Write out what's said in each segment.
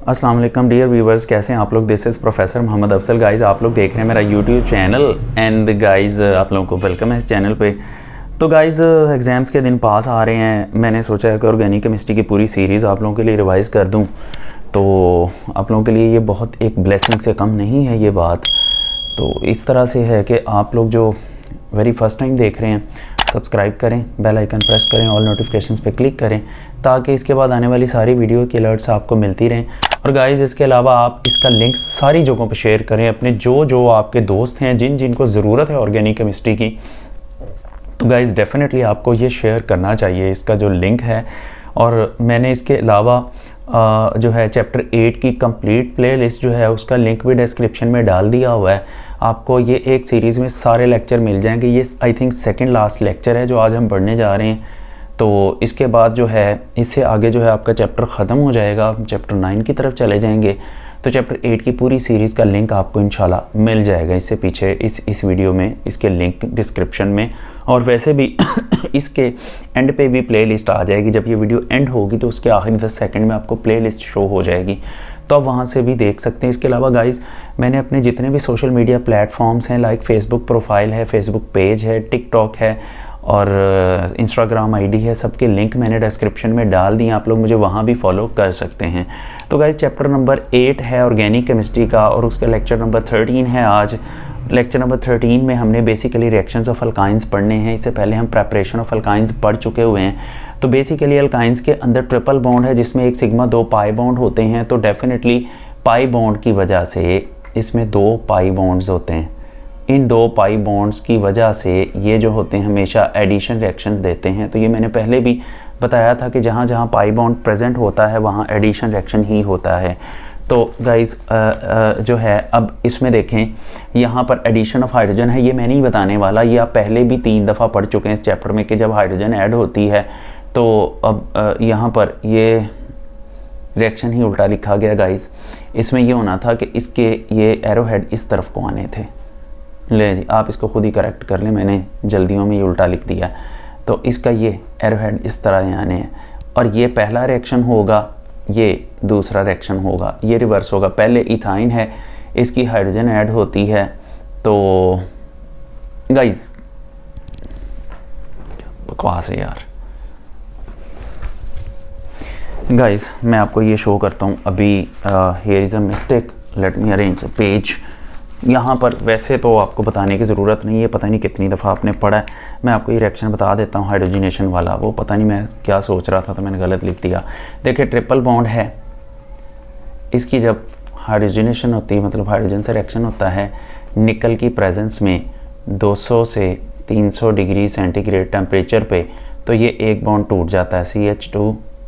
अस्सलाम वालेकुम dear viewers, कैसे हैं आप लोग। This is professor Mohammad Afzal. Guys आप लोग देख रहे हैं मेरा यूट्यूब चैनल एंड गाइज़ आप लोगों को वेलकम है इस चैनल पे। तो गाइज़ एग्ज़ाम्स के दिन पास आ रहे हैं, मैंने सोचा है कि ऑर्गेनिक केमिस्ट्री की पूरी सीरीज़ आप लोगों के लिए रिवाइज़ कर दूँ। तो आप लोगों के लिए ये बहुत एक ब्लेसिंग से कम नहीं है ये बात। तो इस तरह से है कि आप लोग जो वेरी फर्स्ट टाइम देख रहे हैं, सब्सक्राइब करें, बेल आइकन प्रेस करें, ऑल नोटिफिकेशंस पे क्लिक करें ताकि इसके बाद आने वाली सारी वीडियो की अलर्ट्स आपको मिलती रहें। और गाइज़ इसके अलावा आप इसका लिंक सारी जगहों पे शेयर करें अपने जो आपके दोस्त हैं, जिनको ज़रूरत है ऑर्गेनिक केमिस्ट्री की। तो गाइज़ डेफिनेटली आपको ये शेयर करना चाहिए इसका जो लिंक है। और मैंने इसके अलावा जो है चैप्टर 8 की कंप्लीट प्लेलिस्ट जो है उसका लिंक भी डिस्क्रिप्शन में डाल दिया हुआ है। आपको ये एक सीरीज़ में सारे लेक्चर मिल जाएंगे। ये I think second last lecture है जो आज हम पढ़ने जा रहे हैं। तो इसके बाद जो है इससे आगे जो है आपका चैप्टर ख़त्म हो जाएगा, चैप्टर 9 की तरफ चले जाएंगे। तो चैप्टर 8 की पूरी सीरीज़ का लिंक आपको इंशाल्लाह मिल जाएगा इससे पीछे इस वीडियो में, इसके लिंक डिस्क्रिप्शन में। और वैसे भी इसके एंड पे भी प्लेलिस्ट आ जाएगी। जब ये वीडियो एंड होगी तो उसके आखिरी 10 सेकंड में आपको प्लेलिस्ट शो हो जाएगी, तो आप वहाँ से भी देख सकते हैं। इसके अलावा गाइज़ मैंने अपने जितने भी सोशल मीडिया प्लेटफॉर्म्स हैं, लाइक फेसबुक प्रोफाइल है, फेसबुक पेज है, टिकटॉक है और इंस्टाग्राम आईडी है, सबके लिंक मैंने डिस्क्रिप्शन में डाल दिए। आप लोग मुझे वहाँ भी फॉलो कर सकते हैं। तो गाइज़ चैप्टर नंबर 8 है ऑर्गेनिक केमिस्ट्री का और उसका लेक्चर नंबर 13 है आज। लेक्चर नंबर 13 में हमने बेसिकली रिएक्शंस ऑफ अल्काइंस पढ़ने हैं। इससे पहले हम प्रेपरेशन ऑफ अल्काइंस पढ़ चुके हुए हैं। तो बेसिकली अल्काइंस के अंदर ट्रिपल बॉन्ड है जिसमें एक सिग्मा 2 पाई बॉन्ड होते हैं। तो डेफिनेटली पाई बॉन्ड की वजह से इसमें 2 पाई बॉन्ड्स होते हैं। इन 2 पाई बॉन्ड्स की वजह से ये जो होते हैं हमेशा एडिशन रिएक्शन देते हैं। तो ये मैंने पहले भी बताया था कि जहाँ जहाँ पाई बॉन्ड प्रेजेंट होता है वहाँ एडिशन रिएक्शन ही होता है। तो गाइज़ जो है अब इसमें देखें, यहाँ पर एडिशन ऑफ हाइड्रोजन है। ये मैं नहीं बताने वाला, ये आप पहले भी 3 दफ़ा पढ़ चुके हैं इस चैप्टर में कि जब हाइड्रोजन ऐड होती है तो अब यहाँ पर ये रिएक्शन ही उल्टा लिखा गया गाइज़। इसमें ये होना था कि इसके ये एरो हेड इस तरफ को आने थे। ले जी आप इसको खुद ही करेक्ट कर लें, मैंने जल्दियों में ये उल्टा लिख दिया। तो इसका ये एरो हेड इस तरह आने हैं और ये पहला रिएक्शन होगा, ये दूसरा रिएक्शन होगा, ये रिवर्स होगा। पहले इथाइन है, इसकी हाइड्रोजन ऐड होती है। तो गाइज़ बकवास है यार। गाइज़ मैं आपको ये शो करता हूँ अभी। Here is a mistake, let me arrange page. यहाँ पर वैसे तो आपको बताने की ज़रूरत नहीं है, पता नहीं कितनी दफ़ा आपने पढ़ा है। मैं आपको ये रिएक्शन बता देता हूँ हाइड्रोजनेशन वाला। वो पता नहीं मैं क्या सोच रहा था तो मैंने गलत लिख दिया। देखिए ट्रिपल बॉन्ड है, इसकी जब हाइड्रोजनेशन होती है मतलब हाइड्रोजन से रिएक्शन होता है निकल की प्रेजेंस में 200 से 300 डिग्री सेंटीग्रेड टेम्परेचर पे, तो ये एक बॉन्ड टूट जाता है,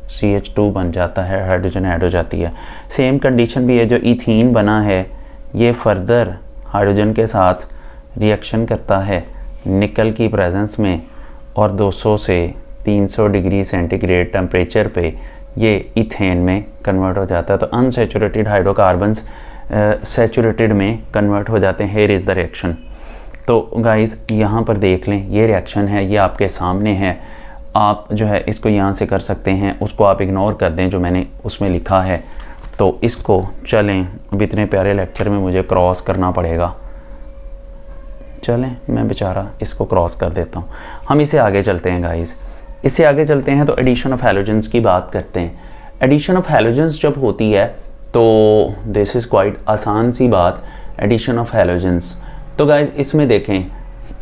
CH2 बन जाता है, हाइड्रोजन ऐड हो जाती है। सेम कंडीशन भी है, जो इथीन बना है ये फर्दर हाइड्रोजन के साथ रिएक्शन करता है निकल की प्रेजेंस में और 200 से 300 डिग्री सेंटीग्रेड टेम्परेचर पे ये इथेन में कन्वर्ट हो जाता है। तो अनसैचुरेटेड हाइड्रोकार्बन्स सैचुरेटेड में कन्वर्ट हो जाते हैं। Here is the reaction. तो गाइज़ यहाँ पर देख लें, ये रिएक्शन है, ये आपके सामने है। आप जो है इसको यहाँ से कर सकते हैं, उसको आप इग्नोर कर दें जो मैंने उसमें लिखा है। तो इसको चलें, अब इतने प्यारे लेक्चर में मुझे क्रॉस करना पड़ेगा। चलें मैं बेचारा इसको क्रॉस कर देता हूँ। हम इसे आगे चलते हैं गाइज़, इससे आगे चलते हैं। तो एडिशन ऑफ हैलोजेंस की बात करते हैं। एडिशन ऑफ हैलोजेंस जब होती है तो दिस इज़ क्वाइट आसान सी बात, एडिशन ऑफ हैलोजेंस। तो गाइज़ इसमें देखें,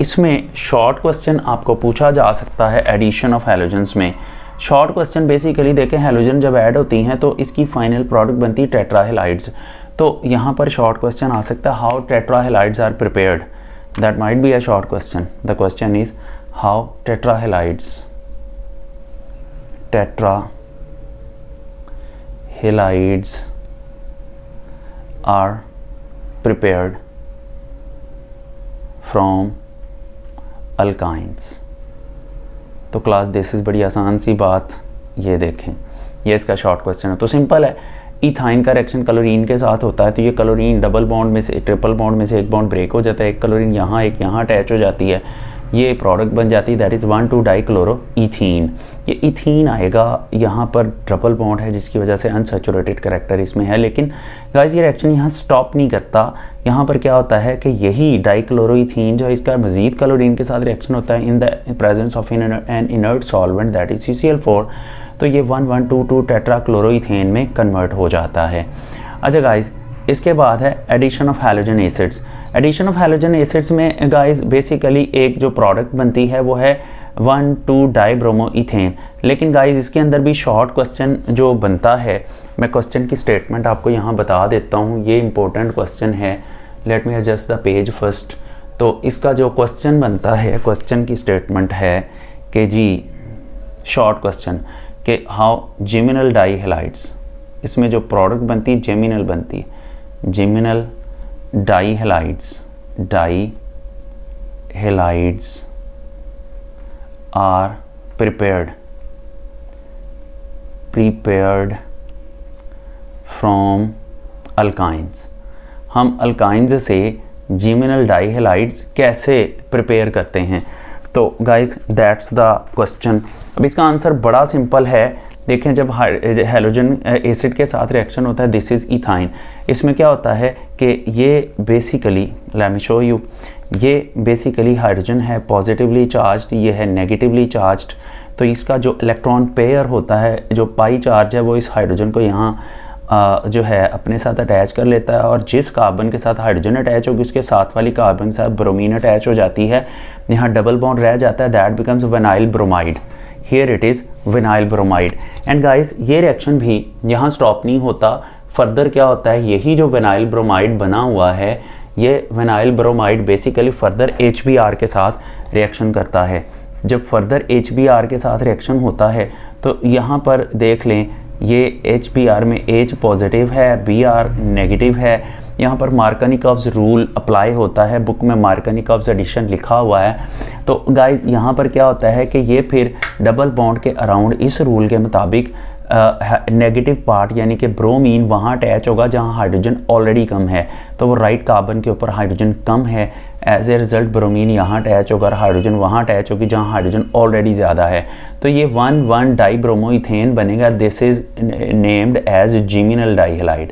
इसमें शॉर्ट क्वेश्चन आपको पूछा जा सकता है एडिशन ऑफ हैलोजेंस में। शॉर्ट क्वेश्चन बेसिकली देखें, हैलोजन जब ऐड होती हैं तो इसकी फाइनल प्रोडक्ट बनती है टेट्राहेलाइड्स। तो यहाँ पर शॉर्ट क्वेश्चन आ सकता है, how tetrahalides are prepared. That might be a short question. The question is how tetrahalides are prepared from alkynes. तो क्लास दिस इज़ बड़ी आसान सी बात, ये देखें ये इसका शॉर्ट क्वेश्चन है। तो सिंपल है, इथाइन का रिएक्शन क्लोरीन के साथ होता है तो ये क्लोरीन डबल बॉन्ड में से ट्रिपल बॉन्ड में से एक बॉन्ड ब्रेक हो जाता है, एक क्लोरीन यहाँ एक यहाँ अटैच हो जाती है। ये प्रोडक्ट बन जाती है, दैट इज़ 1,2 डाइक्लोरोईथीन। ये इथीन आएगा, यहाँ पर ट्रिपल बॉन्ड है जिसकी वजह से अनसैचुरेटेड करैक्टर इसमें है। लेकिन गाइस ये रिएक्शन यहाँ स्टॉप नहीं करता, यहाँ पर क्या होता है कि यही डाइक्लोरोईथीन जो है इसका मज़ीद क्लोरीन के साथ रिएक्शन होता है इन the presence of N inert solvent that is CCl4, तो ये 1,1,2,2 टेट्राक्लोरोईथेन में कन्वर्ट हो जाता है। अच्छा गाइस, इसके बाद है addition of halogen acids. Addition of halogen acids में गाइस बेसिकली एक जो प्रोडक्ट बनती है वो है 1,2 डाइब्रोमोईथेन। लेकिन गाइस इसके अंदर भी शॉर्ट क्वेश्चन जो बनता है, मैं क्वेश्चन की स्टेटमेंट आपको यहाँ बता देता हूँ, ये इंपॉर्टेंट क्वेश्चन है। Let me adjust the page first. तो इसका जो क्वेश्चन बनता है, क्वेश्चन की स्टेटमेंट है कि जी शॉर्ट क्वेश्चन कि हाउ जिमिनल डाईहैलाइड्स, इसमें जो प्रोडक्ट बनती है जेमिनल बनती है, जिमिनल डाईहैलाइड्स आर प्रिपेयर्ड फ्रॉम अल्काइंस। हम अल्काइंस से जिमिनल डाईहैलाइड्स कैसे प्रिपेयर करते हैं? तो गाइस दैट्स द क्वेश्चन। अब इसका आंसर बड़ा सिंपल है। देखें, जब हैलोजन एसिड के साथ रिएक्शन होता है, दिस इज़ इथाइन, इसमें क्या होता है कि ये basically, let me show you, ये बेसिकली हाइड्रोजन है पॉजिटिवली चार्ज्ड, ये है नेगेटिवली चार्ज्ड। तो इसका जो इलेक्ट्रॉन पेयर होता है, जो पाई चार्ज है, वो इस हाइड्रोजन को यहाँ जो है अपने साथ अटैच कर लेता है, और जिस कार्बन के साथ हाइड्रोजन अटैच होगी उसके साथ वाली कार्बन के साथ ब्रोमीन अटैच हो जाती है, यहाँ डबल बॉन्ड रह जाता है, that becomes vinyl bromide. Here it is vinyl bromide. And guys ये रिएक्शन भी यहाँ स्टॉप नहीं होता, फर्दर क्या होता है, यही जो विनाइल ब्रोमाइड बना हुआ है, ये vinyl bromide basically further HBr के साथ रिएक्शन करता है। जब फर्दर HBr के साथ रिएक्शन होता है तो यहाँ पर देख लें, ये HBr में H पॉजिटिव है, Br नेगेटिव है। यहाँ पर मार्कनी-कर्व्स रूल अप्लाई होता है, बुक में मार्कनी-कर्व्स एडिशन लिखा हुआ है। तो गाइस यहाँ पर क्या होता है कि ये फिर डबल बॉन्ड के अराउंड इस रूल के मुताबिक नेगेटिव पार्ट यानी कि ब्रोमीन वहाँ अटैच होगा जहाँ हाइड्रोजन ऑलरेडी कम है, तो वो राइट कार्बन के ऊपर हाइड्रोजन कम है, एज ए रिजल्ट ब्रोमीन यहाँ अटैच होगा और हाइड्रोजन वहाँ अटैच होगी जहाँ हाइड्रोजन ऑलरेडी ज़्यादा है। तो ये 1,1 डाइब्रोमोईथेन बनेगा। This is named as geminal dihalide.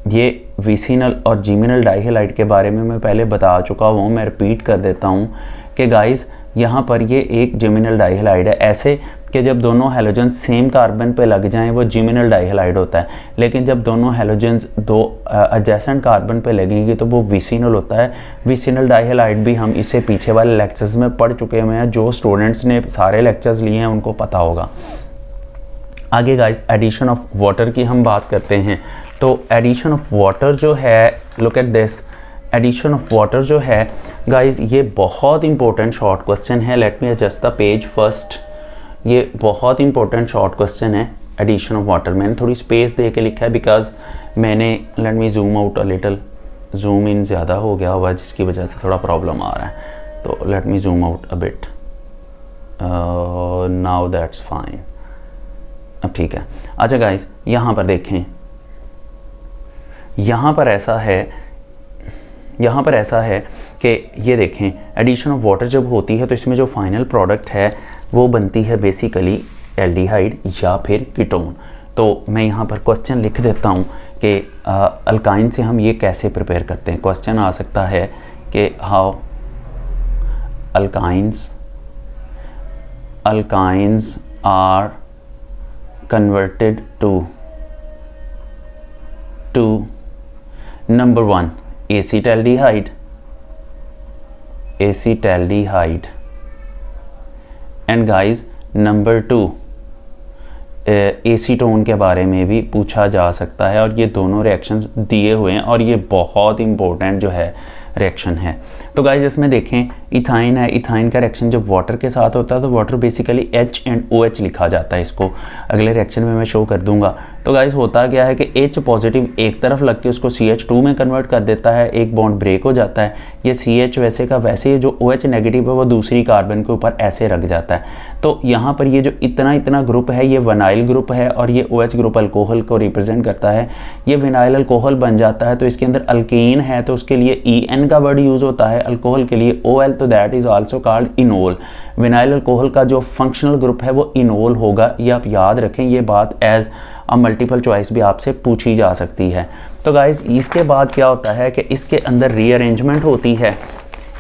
ये विसिनल और जिमिनल डाईहैलाइड के बारे में मैं पहले बता चुका हूँ, मैं रिपीट कर देता हूँ कि गाइस यहाँ पर ये एक जिमिनल डाईहैलाइड है, ऐसे कि जब दोनों हैलोजन सेम कार्बन पे लग जाएं वो जिमिनल डाईहैलाइड होता है, लेकिन जब दोनों हैलोजन्स दो एडजेसेंट कार्बन पे लगेंगे तो वो विसिनल होता है। विसिनल डाईहैलाइड भी हम इससे पीछे वाले लेक्चर्स में पढ़ चुके हुए हैं, जो स्टूडेंट्स ने सारे लेक्चर्स लिए हैं उनको पता होगा। आगे गाइस एडिशन ऑफ वाटर की हम बात करते हैं। तो एडिशन ऑफ वाटर जो है, look at this, addition of water जो है गाइस ये बहुत इंपॉर्टेंट शॉर्ट क्वेश्चन है। Let me adjust the page first. ये बहुत इंपॉर्टेंट शॉर्ट क्वेश्चन है एडिशन ऑफ वाटर। मैंने थोड़ी स्पेस दे के लिखा है बिकॉज मैंने, let me zoom out a little, zoom in ज़्यादा हो गया हुआ जिसकी वजह से थोड़ा प्रॉब्लम आ रहा है, तो late me zoom out a bit. Now that's fine, अब ठीक है। अच्छा गाइस यहाँ पर देखें, यहाँ पर ऐसा है कि ये देखें, एडिशन ऑफ वाटर जब होती है तो इसमें जो फाइनल प्रोडक्ट है वो बनती है बेसिकली एल्डिहाइड या फिर कीटोन। तो मैं यहाँ पर क्वेश्चन लिख देता हूँ कि अल्काइन से हम ये कैसे प्रिपेयर करते हैं। क्वेश्चन आ सकता है कि how alkynes are converted to number 1 acetaldehyde and guys number 2 acetone के बारे में भी पूछा जा सकता है, और ये दोनों रिएक्शंस दिए हुए हैं और ये बहुत इंपॉर्टेंट जो है रिएक्शन है। तो गाइस इसमें देखें इथाइन है, इथाइन का रिएक्शन जब वाटर के साथ होता है तो वाटर बेसिकली H&OH लिखा जाता है, इसको अगले रिएक्शन में मैं शो कर दूंगा। तो गाइस होता क्या है कि H पॉजिटिव एक तरफ लग के उसको CH2 में कन्वर्ट कर देता है, एक बॉन्ड ब्रेक हो जाता है, ये CH वैसे का वैसे ही, जो OH नेगेटिव है वो दूसरी कार्बन के ऊपर ऐसे रख जाता है। तो यहाँ पर ये जो इतना ग्रुप है ये विनाइल ग्रुप है और ये OH ग्रुप अल्कोहल को रिप्रेजेंट करता है। ये विनाइल अल्कोहल बन जाता है तो इसके अंदर अल्कीन है तो उसके लिए EN का वर्ड यूज़ होता है, अल्कोहल के लिए OL, तो that is also called enol. Vinyl alcohol का जो फंक्शनल ग्रुप है वो इनोल होगा, ये आप याद रखें, ये बात एज अ मल्टीपल चॉइस भी आपसे पूछी जा सकती है। तो गाइज़ इसके बाद क्या होता है कि इसके अंदर रीअरेंजमेंट होती है,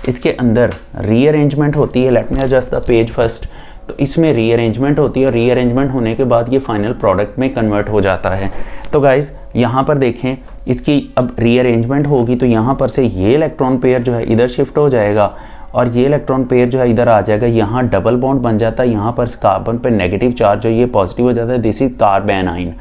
इसके अंदर रीअरेंजमेंट होती है। Let me adjust the page first. तो इसमें रीअरेंजमेंट होती है और रीअरेंजमेंट होने के बाद ये फाइनल प्रोडक्ट में कन्वर्ट हो जाता है। तो गाइज़ यहाँ पर देखें, इसकी अब रीअरेंजमेंट होगी तो यहाँ पर से ये इलेक्ट्रॉन पेयर जो है इधर शिफ्ट हो जाएगा और ये इलेक्ट्रॉन पेयर जो है इधर आ जाएगा, यहाँ डबल बॉन्ड बन जाता है, यहाँ पर कार्बन पे नेगेटिव चार्ज जो ये पॉजिटिव हो जाता है, दिस इज कार्बेनाइन।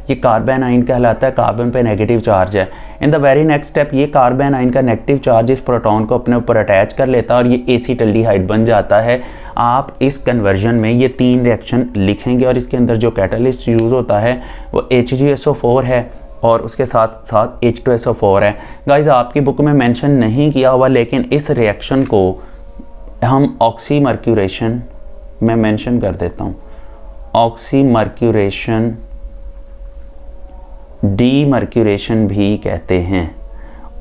ये कार्बेनाइन कहलाता है, कार्बन पे नेगेटिव चार्ज है। In the very next step ये कार्बेनाइन का नेगेटिव चार्ज इस प्रोटॉन को अपने ऊपर अटैच कर लेता है और ये एसीटल्डिहाइड बन जाता है। आप इस कन्वर्जन में ये 3 रिएक्शन लिखेंगे और इसके अंदर जो कैटलिस्ट यूज़ होता है वो HgSO4 है और उसके साथ साथ H2SO4 है। गाइज आपकी बुक में मेंशन नहीं किया हुआ, लेकिन इस रिएक्शन को हम ऑक्सीमर्क्यूरेशन में मेंशन कर देता हूँ, ऑक्सीमर्क्यूरेशन डीमर्क्यूरेशन भी कहते हैं।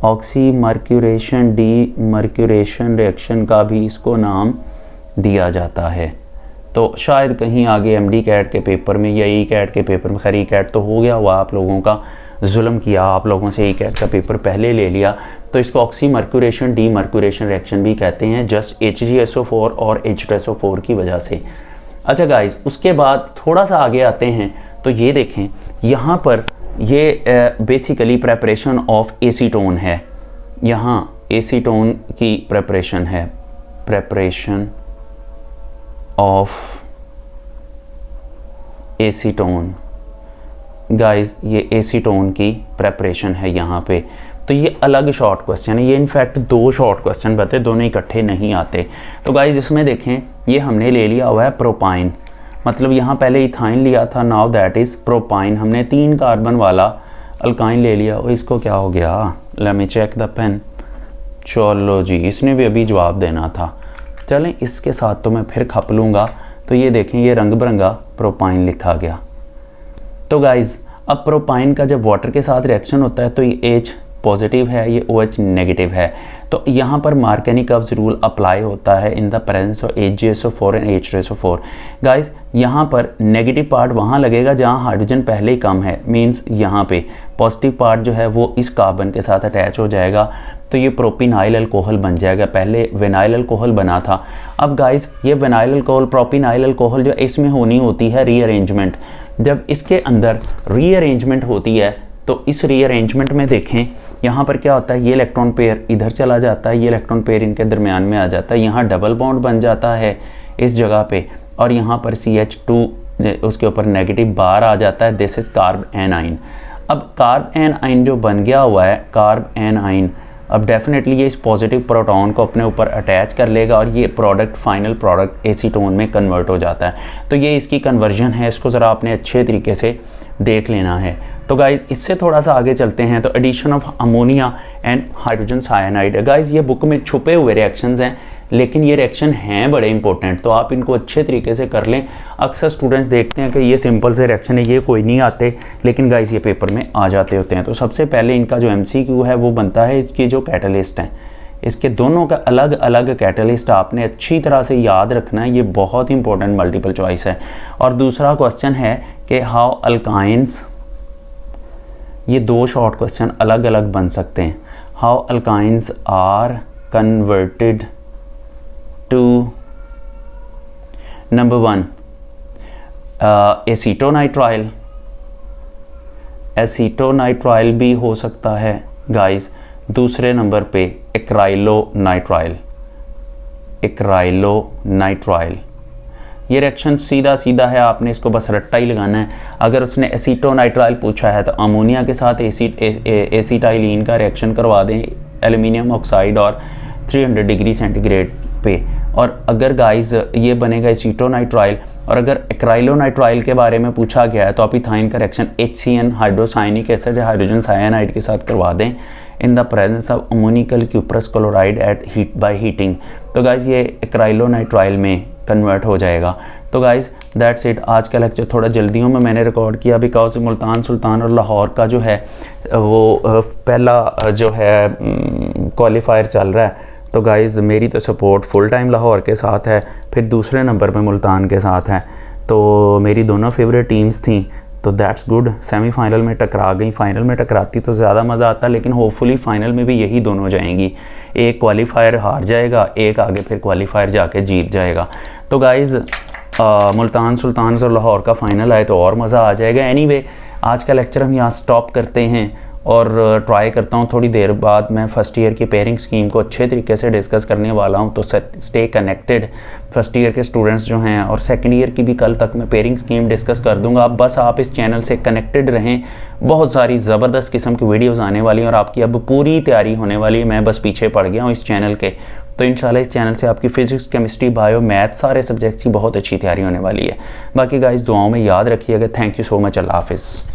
ऑक्सीमर्क्यूरेशन डीमर्क्यूरेशन रिएक्शन का भी इसको नाम दिया जाता है। तो शायद कहीं आगे MD कैट के पेपर में या ई कैट के पेपर में, खैर ई कैट तो हो गया हुआ, आप लोगों का जुल्म किया, आप लोगों से ई कैट का पेपर पहले ले लिया, तो इसको ऑक्सीमर्क्यूरेशन डीमर्क्यूरेशन रिएक्शन भी कहते हैं, जस्ट HgSO4 और H2SO4 की वजह से। अच्छा गाइज, उसके बाद थोड़ा सा आगे आते हैं तो ये देखें, यहाँ पर ये बेसिकली प्रेपरेशन ऑफ एसीटोन है। यहाँ एसीटोन की प्रेपरेशन है, प्रेपरेशन ऑफ एसीटोन। गाइस ये एसीटोन की प्रेपरेशन है यहाँ पे। तो ये अलग शॉर्ट क्वेश्चन है, ये इनफैक्ट 2 शॉर्ट क्वेश्चन बताए, दोनों इकट्ठे नहीं आते। तो गाइस इसमें देखें, ये हमने ले लिया हुआ है प्रोपाइन, मतलब यहाँ पहले इथाइन लिया था, नाउ दैट इज़ प्रोपाइन। हमने 3 कार्बन वाला अल्काइन ले लिया और इसको क्या हो गया, let me check the pen. चलो जी, इसने भी अभी जवाब देना था। चलें इसके साथ तो मैं फिर खप लूँगा। तो ये देखें, ये रंग बिरंगा प्रोपाइन लिखा गया। तो गाइज़ अब प्रोपाइन का जब वाटर के साथ रिएक्शन होता है तो ये H पॉजिटिव है, ये OH नेगेटिव है। तो यहाँ पर मार्केनिकव्स रूल अप्लाई होता है इन the presence of HgSO4 and H2SO4। Guys यहाँ पर नेगेटिव पार्ट वहाँ लगेगा जहाँ हाइड्रोजन पहले ही कम है, मींस यहाँ पे पॉजिटिव पार्ट जो है वो इस कार्बन के साथ अटैच हो जाएगा, तो ये प्रोपिनाइल अल्कोहल बन जाएगा। पहले विनाइल अल्कोहल बना था। अब गाइज ये विनाइल अल्कोहल, प्रोपिनाइल अल्कोहल जो इसमें होनी होती है रीअरेंजमेंट। जब इसके अंदर रीअरेंजमेंट होती है तो इस रीअरेंजमेंट में देखें, यहाँ पर क्या होता है, ये इलेक्ट्रॉन पेयर इधर चला जाता है, ये इलेक्ट्रॉन पेयर इनके दरमियान में आ जाता है, यहाँ डबल बॉन्ड बन जाता है इस जगह पे, और यहाँ पर CH2 उसके ऊपर नेगेटिव बार आ जाता है, दिस इज कार्ब एनाइन। अब कार्ब एनाइन जो बन गया हुआ है, कार्ब एनाइन, अब डेफिनेटली ये इस पॉजिटिव प्रोटॉन को अपने ऊपर अटैच कर लेगा और ये प्रोडक्ट, फाइनल प्रोडक्ट एसीटोन में कन्वर्ट हो जाता है। तो ये इसकी कन्वर्जन है, इसको ज़रा आपने अच्छे तरीके से देख लेना है। तो गाइज़ इससे थोड़ा सा आगे चलते हैं। तो addition of ammonia and hydrogen cyanide. Guys ये बुक में छुपे हुए रिएक्शंस हैं, लेकिन ये रिएक्शन हैं बड़े इंपॉर्टेंट, तो आप इनको अच्छे तरीके से कर लें। अक्सर स्टूडेंट्स देखते हैं कि ये सिंपल से रिएक्शन है, ये कोई नहीं आते, लेकिन गाइज़ ये पेपर में आ जाते होते हैं। तो सबसे पहले इनका जो MCQ है वो बनता है इसकी जो कैटलिस्ट हैं, इसके दोनों का अलग अलग कैटलिस्ट आपने अच्छी तरह से याद रखना है, ये बहुत इंपॉर्टेंट मल्टीपल चॉइस है। और दूसरा क्वेश्चन है कि हाउ अल्काइंस, ये 2 शॉर्ट क्वेश्चन अलग अलग बन सकते हैं। How alkynes are converted to, number 1 acetonitrile, acetonitrile भी हो सकता है गाइस। दूसरे नंबर पे एक्राइलोनाइट्राइल, एक्राइलोनाइट्राइल। ये रिएक्शन सीधा सीधा है, आपने इसको बस रट्टा ही लगाना है। अगर उसने एसीटोनाइट्राइल पूछा है तो अमोनिया के साथ एसीटाइलिन का रिएक्शन करवा दें एल्युमिनियम ऑक्साइड और 300 डिग्री सेंटीग्रेड पे। और अगर गाइस ये बनेगा एसीटोनाइट्राइल, और अगर एक्राइलोनाइट्राइल के बारे में पूछा गया है तो आप इथाइन का reaction HCN hydrocyanic acid hydrogen cyanide के साथ करवा दें in the presence of ammoniacal cuprous chloride at heat by heating. तो गाइज ये एक्राइलोनाइट्राइल में कन्वर्ट हो जाएगा। तो गाइज दैट्स इट। आज का लेक्चर थोड़ा जल्दियों में मैंने रिकॉर्ड किया बिकॉज मुल्तान सुल्तान और लाहौर का जो है वो पहला जो है क्वालिफायर चल रहा है, तो गाइज़ मेरी तो सपोर्ट फुल टाइम लाहौर के साथ है, फिर दूसरे नंबर पे मुल्तान के साथ है। तो मेरी दोनों फेवरेट टीम्स थी, तो दैट्स गुड। सेमीफाइनल में टकरा गई, फाइनल में टकराती तो ज़्यादा मज़ा आता, लेकिन होपफुली फ़ाइनल में भी यही दोनों जाएंगी। एक क्वालिफायर हार जाएगा, एक आगे फिर क्वालिफायर जाके जीत जाएगा। तो गाइज़ मुल्तान सुल्तान्स और लाहौर का फ़ाइनल आए तो और मज़ा आ जाएगा। एनीवे आज का लेक्चर हम यहाँ स्टॉप करते हैं और ट्राई करता हूँ थोड़ी देर बाद मैं फ़र्स्ट ईयर की पेयरिंग स्कीम को अच्छे तरीके से डिस्कस करने वाला हूँ। तो स्टे कनेक्टेड, फर्स्ट ईयर के स्टूडेंट्स जो हैं, और सेकंड ईयर की भी कल तक मैं पेयरिंग स्कीम डिस्कस कर दूँगा। बस आप इस चैनल से कनेक्टेड रहें, बहुत सारी ज़बरदस्त किस्म की वीडियोज़ आने वाली हैं और आपकी अब पूरी तैयारी होने वाली है। मैं बस पीछे पड़ गया हूँ इस चैनल के, तो इंशाल्लाह इस चैनल से आपकी फ़िज़िक्स, केमिस्ट्री, बायो, मैथ सारे सब्जेक्ट्स की बहुत अच्छी तैयारी होने वाली है। बाकी गाइस दुआओं में याद रखिएगा। Thank you so much. अल्लाह हाफ़िज़।